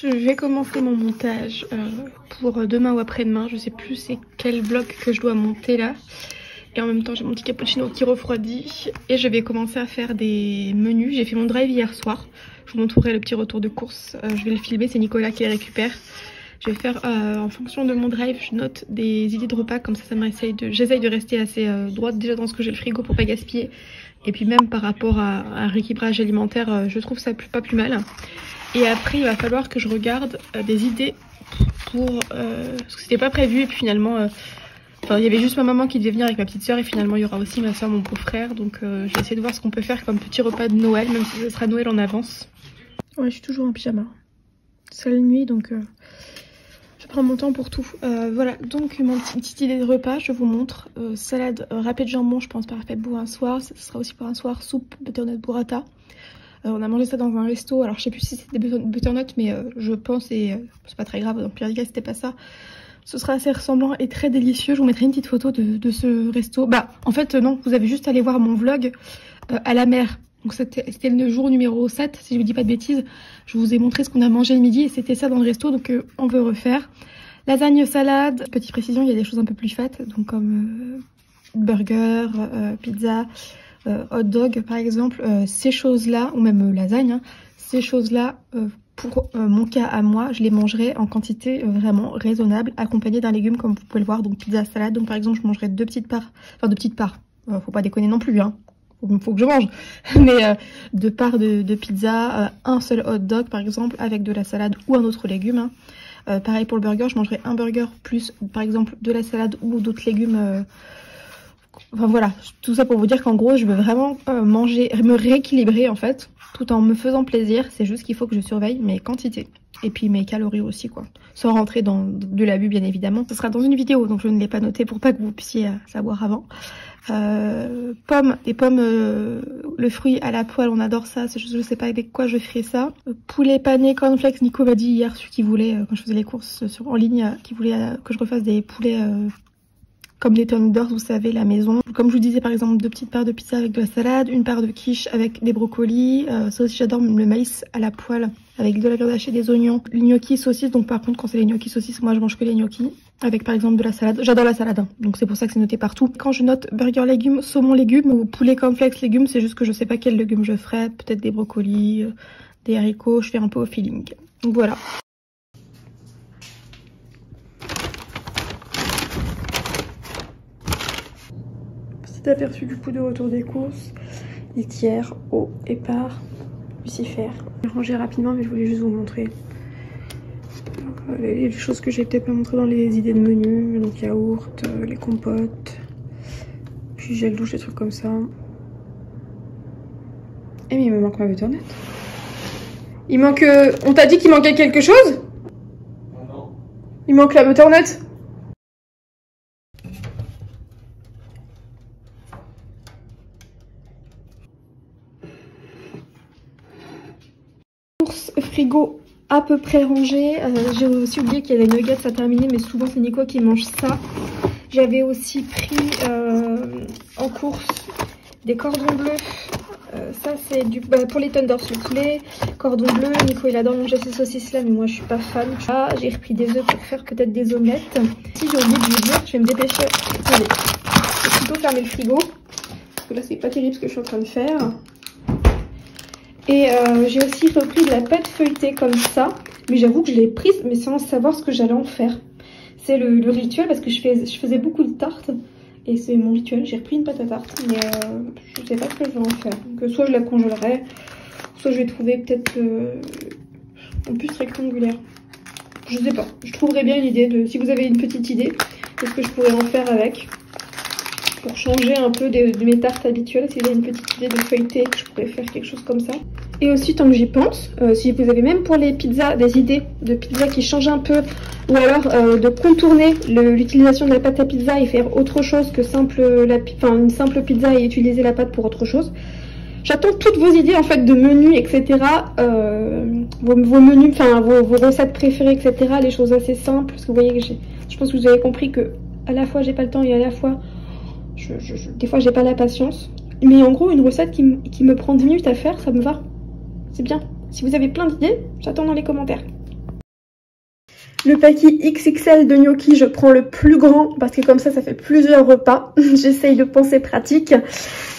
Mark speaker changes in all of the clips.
Speaker 1: Je vais commencer mon montage pour demain ou après-demain. Je sais plus c'est quel vlog que je dois monter là. Et en même temps j'ai mon petit cappuccino qui refroidit. Et je vais commencer à faire des menus. J'ai fait mon drive hier soir. Je vous montrerai le petit retour de course. Je vais le filmer, c'est Nicolas qui les récupère. Je vais faire en fonction de mon drive, je note des idées de repas. Comme ça j'essaye de rester assez droite déjà dans ce que j'ai le frigo pour pas gaspiller. Et puis même par rapport à un rééquilibrage alimentaire, je trouve ça pas plus mal. Et après il va falloir que je regarde des idées pour... parce que c'était pas prévu et puis finalement... Enfin, il y avait juste ma maman qui devait venir avec ma petite soeur et finalement il y aura aussi ma soeur, mon beau-frère. Donc je vais essayer de voir ce qu'on peut faire comme petit repas de Noël, même si ce sera Noël en avance. Ouais, je suis toujours en pyjama. C'est la nuit donc je prends mon temps pour tout. Voilà, donc mon petite idée de repas, je vous montre. Salade râpée de jambon, je pense parfaite pour un soir. Ce sera aussi pour un soir, soupe butternut burrata. On a mangé ça dans un resto, alors je sais plus si c'était des butternut, mais je pense, et c'est pas très grave, dans le pire des cas c'était pas ça. Ce sera assez ressemblant et très délicieux. Je vous mettrai une petite photo de ce resto. Bah en fait non, vous avez juste à aller voir mon vlog à la mer. Donc c'était le jour numéro 7 si je vous dis pas de bêtises. Je vous ai montré ce qu'on a mangé le midi et c'était ça dans le resto, donc on veut refaire. Lasagne, salade, petite précision, il y a des choses un peu plus fat, donc comme burger, pizza, hot dog par exemple. Ces choses là, ou même lasagne, hein, ces choses là pour mon cas à moi, je les mangerai en quantité vraiment raisonnable, accompagnée d'un légume comme vous pouvez le voir, donc pizza, salade. Donc par exemple je mangerai deux petites parts, faut pas déconner non plus hein, faut que je mange, mais deux parts de pizza, un seul hot dog par exemple avec de la salade ou un autre légume hein. Pareil pour le burger, je mangerai un burger plus par exemple de la salade ou d'autres légumes. Enfin voilà, tout ça pour vous dire qu'en gros je veux vraiment manger, me rééquilibrer en fait, tout en me faisant plaisir. C'est juste qu'il faut que je surveille mes quantités et puis mes calories aussi quoi, sans rentrer dans de l'abus bien évidemment. Ce sera dans une vidéo donc je ne l'ai pas noté pour pas que vous puissiez savoir avant. Des pommes, le fruit à la poêle, on adore ça. Je sais pas avec quoi je ferai ça. Poulet pané, cornflakes. Nico m'a dit hier, celui qui voulait, quand je faisais les courses en ligne, qui voulait que je refasse des poulets comme les tenders, vous savez, la maison. Comme je vous disais, par exemple, deux petites parts de pizza avec de la salade, une part de quiche avec des brocolis. Ça aussi, j'adore le maïs à la poêle avec de la viande hachée, des oignons. Les gnocchis saucisses, donc par contre, quand c'est les gnocchis saucisses, moi je mange que les gnocchis. Avec par exemple de la salade. J'adore la salade, hein, donc c'est pour ça que c'est noté partout. Quand je note burger légumes, saumon légumes ou poulet cornflakes légumes, c'est juste que je sais pas quel légumes je ferai. Peut-être des brocolis, des haricots, je fais un peu au feeling. Donc voilà. Petit aperçu du coup de retour des courses. Litière, eau, épars, Lucifer. J'ai rangé rapidement mais je voulais juste vous montrer les choses que j'ai peut-être pas montré dans les idées de menu, donc yaourt, les compotes, puis gel douche, des trucs comme ça. Eh mais il me manque ma butternut. Il manque... On t'a dit qu'il manquait quelque chose? Non. Il manque la butternut. Course frigo à peu près rangé. J'ai aussi oublié qu'il y avait nuggets à terminer, mais souvent c'est Nico qui mange ça. J'avais aussi pris en course des cordons bleus. Ça c'est du pour les tenders le poulet. Cordon bleu, Nico il adore manger ces saucisses là, mais moi je suis pas fan. Ah, j'ai repris des œufs pour faire peut-être des omelettes. Si j'ai oublié de vous dire, je vais me dépêcher. Attendez, je vais plutôt fermer le frigo parce que là c'est pas terrible ce que je suis en train de faire. Et j'ai aussi repris de la pâte feuilletée comme ça, mais j'avoue que je l'ai prise mais sans savoir ce que j'allais en faire. C'est le rituel parce que je faisais beaucoup de tartes et c'est mon rituel. J'ai repris une pâte à tarte mais je sais pas ce que je vais en faire. Donc soit je la congélerai, soit je vais trouver peut-être en plus rectangulaire. Je sais pas, je trouverai bien une idée de si vous avez une petite idée de ce que je pourrais en faire avec. Pour changer un peu de mes tartes habituelles, si vous avez une petite idée de feuilleté, je pourrais faire quelque chose comme ça. Et aussi, tant que j'y pense, si vous avez même pour les pizzas des idées de pizza qui changent un peu, ou alors de contourner l'utilisation de la pâte à pizza et faire autre chose que une simple pizza et utiliser la pâte pour autre chose. J'attends toutes vos idées en fait de menus, etc. Vos menus, enfin vos recettes préférées, etc. Les choses assez simples, parce que vous voyez que je pense que vous avez compris que à la fois j'ai pas le temps et à la fois des fois j'ai pas la patience. Mais en gros une recette qui me prend 10 minutes à faire, ça me va. C'est bien. Si vous avez plein d'idées, j'attends dans les commentaires. Le paquet XXL de gnocchi, je prends le plus grand parce que comme ça fait plusieurs repas. J'essaye de penser pratique.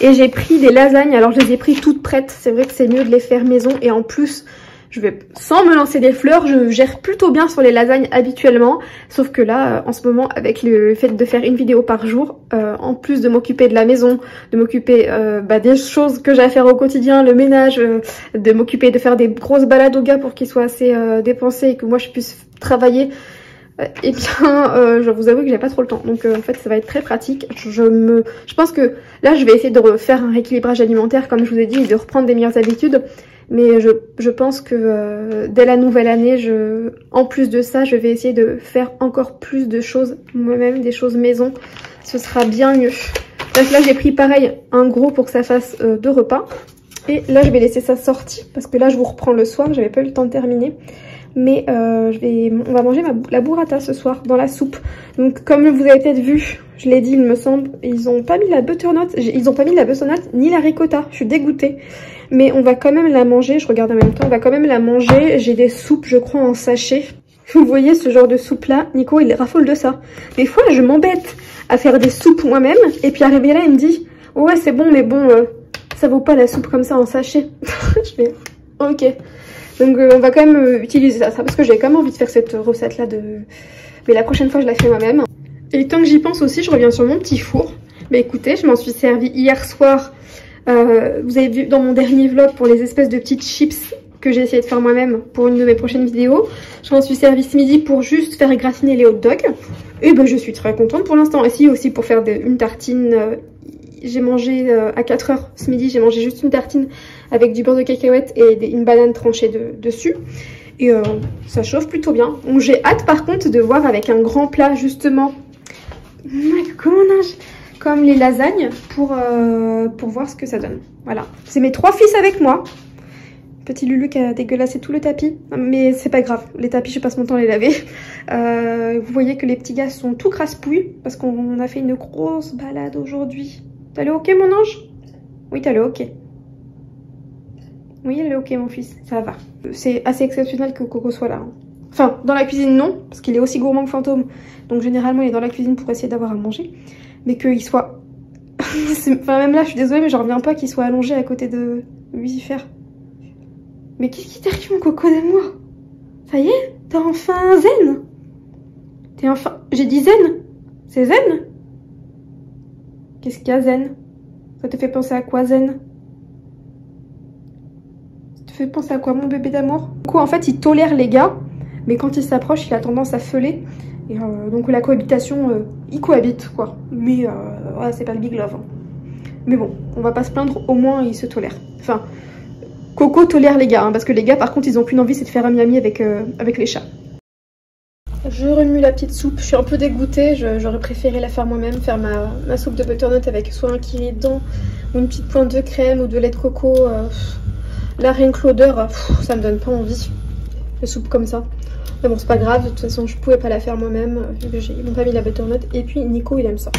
Speaker 1: Et j'ai pris des lasagnes, alors je les ai pris toutes prêtes. C'est vrai que c'est mieux de les faire maison et en plus, je vais, sans me lancer des fleurs, je gère plutôt bien sur les lasagnes habituellement. Sauf que là, en ce moment, avec le fait de faire une vidéo par jour, en plus de m'occuper de la maison, de m'occuper des choses que j'ai à faire au quotidien, le ménage, de m'occuper de faire des grosses balades au gars pour qu'il soit assez dépensé et que moi je puisse travailler, et bien je vous avoue que j'ai pas trop le temps. Donc en fait ça va être très pratique. Je pense que là je vais essayer de refaire un rééquilibrage alimentaire comme je vous ai dit et de reprendre des meilleures habitudes. Mais je pense que dès la nouvelle année, en plus de ça, je vais essayer de faire encore plus de choses moi-même, des choses maison. Ce sera bien mieux. Bref, là j'ai pris pareil un gros pour que ça fasse 2 repas. Et là je vais laisser ça sorti parce que là je vous reprends le soir, j'avais pas eu le temps de terminer. Mais on va manger la burrata ce soir dans la soupe. Donc comme vous avez peut-être vu, je l'ai dit il me semble, ils ont pas mis la butternut, ils ont pas mis la butternut ni la ricotta, je suis dégoûtée. Mais on va quand même la manger, je regarde en même temps, on va quand même la manger. J'ai des soupes je crois en sachet. Vous voyez ce genre de soupe là, Nico il raffole de ça. Des fois je m'embête à faire des soupes moi-même et puis arrivé là il me dit « Ouais c'est bon mais bon, ça vaut pas la soupe comme ça en sachet. » Je fais « Ok ». Donc on va quand même utiliser ça parce que j'ai quand même envie de faire cette recette là mais la prochaine fois je la fais moi-même. Et tant que j'y pense aussi, je reviens sur mon petit four. Mais écoutez, je m'en suis servi hier soir. Vous avez vu dans mon dernier vlog pour les espèces de petites chips que j'ai essayé de faire moi-même pour une de mes prochaines vidéos. Je m'en suis servi ce midi pour juste faire gratiner les hot dogs. Et ben je suis très contente pour l'instant. Et si aussi pour faire une tartine. J'ai mangé à 4 h ce midi, j'ai mangé juste une tartine avec du beurre de cacahuète et une banane tranchée dessus. Et ça chauffe plutôt bien. Donc j'ai hâte par contre de voir avec un grand plat justement, comme les lasagnes, pour voir ce que ça donne. Voilà, c'est mes 3 fils avec moi. Petit Lulu qui a dégueulassé tout le tapis, mais c'est pas grave, les tapis je passe mon temps à les laver. Vous voyez que les petits gars sont tout crasse-pouilles parce qu'on a fait une grosse balade aujourd'hui. T'as le ok mon ange? Oui t'as le ok. Oui elle est ok mon fils, ça va. C'est assez exceptionnel que Coco soit là. Hein. Enfin dans la cuisine non, parce qu'il est aussi gourmand que Fantôme. Donc généralement il est dans la cuisine pour essayer d'avoir à manger. Mais qu'il soit... enfin même là je suis désolée mais je reviens pas qu'il soit allongé à côté de Lucifer. Mais qu'est-ce qui t'arrive mon coco d'amour? Ça y est, t'es enfin zen? T'es enfin... J'ai dit zen? C'est zen? Qu'est-ce qu'il y a zen? Ça te fait penser à quoi zen? Ça te fait penser à quoi mon bébé d'amour? Du coup en fait il tolère les gars, mais quand il s'approche il a tendance à feuler. Et donc la cohabitation, il cohabite quoi. Mais ouais, c'est pas le big love. Hein. Mais bon, on va pas se plaindre, au moins il se tolère. Enfin... Coco tolère les gars, hein, parce que les gars par contre ils ont qu'une envie, c'est de faire ami-ami avec les chats. Je remue la petite soupe, je suis un peu dégoûtée, j'aurais préféré la faire moi-même, faire ma soupe de butternut avec soit un kiri dedans, ou une petite pointe de crème ou de lait de coco. Là rien que l'odeur, ça me donne pas envie, les soupes comme ça. Mais bon c'est pas grave, de toute façon je pouvais pas la faire moi-même, vu que ils m'ont pas mis la butternut, et puis Nico il aime ça.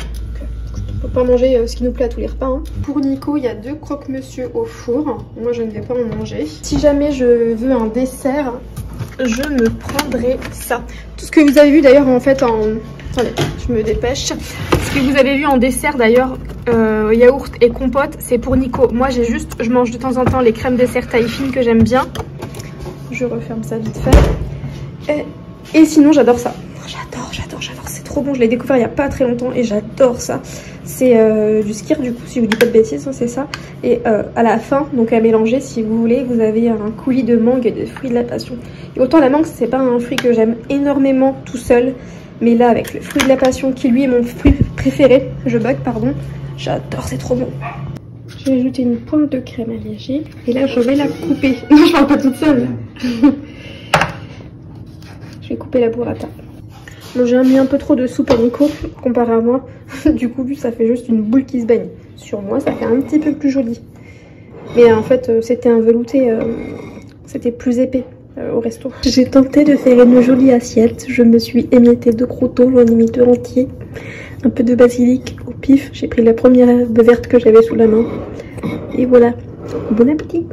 Speaker 1: On peut pas manger ce qui nous plaît à tous les repas. Hein. Pour Nico, il y a 2 croque-monsieur au four. Moi, je ne vais pas en manger. Si jamais je veux un dessert, je me prendrai ça. Tout ce que vous avez vu d'ailleurs en fait en... Attendez, je me dépêche. Ce que vous avez vu en dessert d'ailleurs, yaourt et compote, c'est pour Nico. Moi, je mange de temps en temps les crèmes dessert taille fine que j'aime bien. Je referme ça vite fait. Et sinon, j'adore ça. J'adore, c'est trop bon. Je l'ai découvert il n'y a pas très longtemps et j'adore ça. C'est du skyr du coup, si je vous dis pas de bêtises, c'est ça. Et à la fin, donc à mélanger si vous voulez, vous avez un coulis de mangue et de fruits de la passion. Et autant la mangue, c'est pas un fruit que j'aime énormément tout seul. Mais là, avec le fruit de la passion qui lui est mon fruit préféré, j'adore, c'est trop bon. J'ai ajouté une pointe de crème allégée et là je vais la couper. Non, je parle pas toute seule. Je vais couper la burrata. Bon, j'ai mis un peu trop de soupe à Nico comparé à moi. Du coup, lui, ça fait juste une boule qui se baigne. Sur moi, ça fait un petit peu plus joli. Mais en fait, c'était un velouté, c'était plus épais au resto. J'ai tenté de faire une jolie assiette. Je me suis émiettée de croûtons, j'en ai mis 2 entiers. Un peu de basilic au pif. J'ai pris la première herbe verte que j'avais sous la main. Et voilà. Bon appétit!